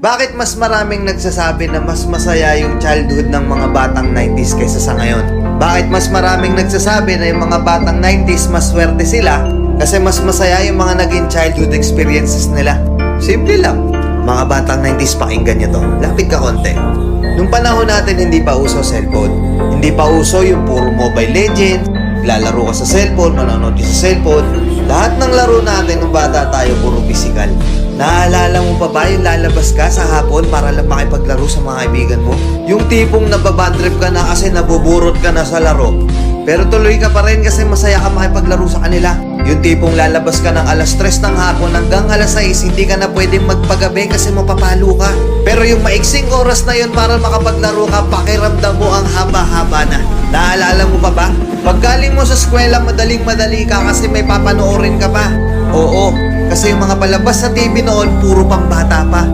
Bakit mas maraming nagsasabi na mas masaya yung childhood ng mga batang 90s kaysa sa ngayon? Bakit mas maraming nagsasabi na yung mga batang 90s mas swerte sila kasi mas masaya yung mga naging childhood experiences nila? Simple lang. Mga batang 90s, pakinggan nyo to. Lapit ka konti. Nung panahon natin hindi pa uso cellphone. Hindi pa uso yung puro Mobile Legends, lalaro ka sa cellphone, manonood ka sa cellphone. Lahat ng laro natin nung bata tayo puro physical. Naalala mo pa ba yung lalabas ka sa hapon para lang makipaglaro sa mga kaibigan mo? Yung tipong nababadrip ka na kasi nabuburot ka na sa laro, pero tuloy ka pa rin kasi masaya ka makipaglaro sa kanila. Yung tipong lalabas ka ng alas 3 ng hapon hanggang alas 6, hindi ka na pwedeng magpagabi kasi mapapalo ka. Pero yung maiksing oras na yun para makapaglaro ka, pakiramdam mo ang haba-haba na. Naalala mo pa ba? Paggaling mo sa eskwela, madaling-madali ka kasi may papanoorin ka pa. Oo, kasi yung mga palabas sa TV noon, puro pambata pa.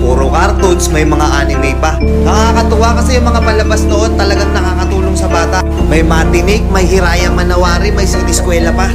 Puro cartoons, may mga anime pa. Nakakatuwa kasi yung mga palabas noon talagang nakakatulong sa bata. May matinik, may Hiraya Manawari, may siniskwela pa.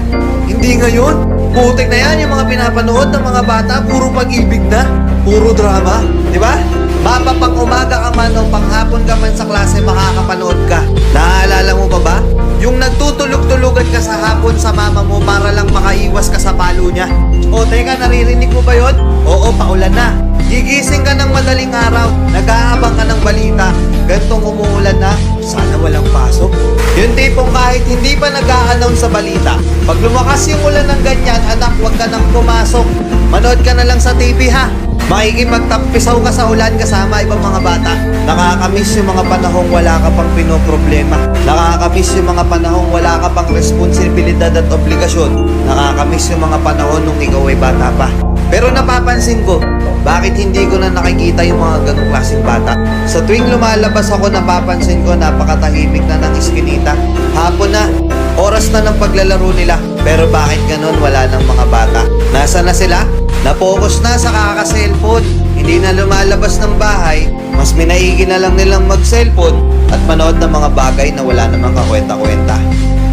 Hindi ngayon. Putik na yan yung mga pinapanood ng mga bata, puro pag-ibig na, puro drama. Di ba? Mapa pang umaga ka man o panghapon ka man sa klase, makakapanood ka. Naaalala mo pa ba? Yung nagtutulog-tulugan ka sa hapon sa mama mo para lang makaiwas ka sa palo niya. O teka, naririnig mo ba yun? Oo, paulan na. Gigising ka ng madaling araw, nag-aabang ka ng balita, gantong umuulan na, sana walang pasok. Yung tipong kahit hindi pa nag-a-announce sa balita, pag lumakas yung ulan ng ganyan, anak, huwag ka nang pumasok. Manood ka na lang sa TV ha. Makikipagtampisaw ka sa ulan kasama ibang mga bata. Nakakamiss yung mga panahong wala ka pang pinoproblema. Nakakamiss yung mga panahong wala ka pang responsibilidad at obligasyon. Nakakamiss yung mga panahon nung ikaw ay bata pa. Pero napapansin ko, bakit hindi ko na nakikita yung mga ganong klaseng bata? Sa tuwing lumalabas ako, napapansin ko napakatahimik na ng iskinita. Hapon na, oras na ng paglalaro nila. Pero bakit ganon wala ng mga bata? Nasa na sila? Na-focus na sa kaka-cellphone. Hindi na lumalabas ng bahay. Mas minaigi na lang nilang mag-cellphone at manood ng mga bagay na wala namang kakwenta-kwenta.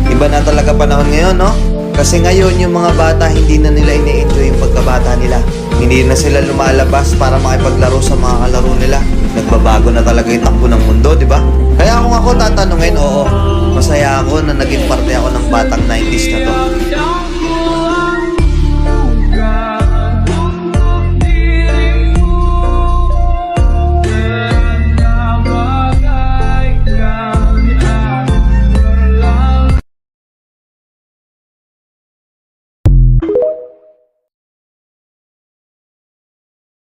Iba na talaga panahon ngayon, no? Kasi ngayon yung mga bata hindi na nila ini-enjoy yung pagkabata nila. Hindi na sila lumalabas para makipaglaro sa mga kalaro nila. Nagbabago na talaga yung takbo ng mundo, di ba? Kaya kung ako tatanungin, oo, masaya ako na naging parte ako ng batang 90s na to.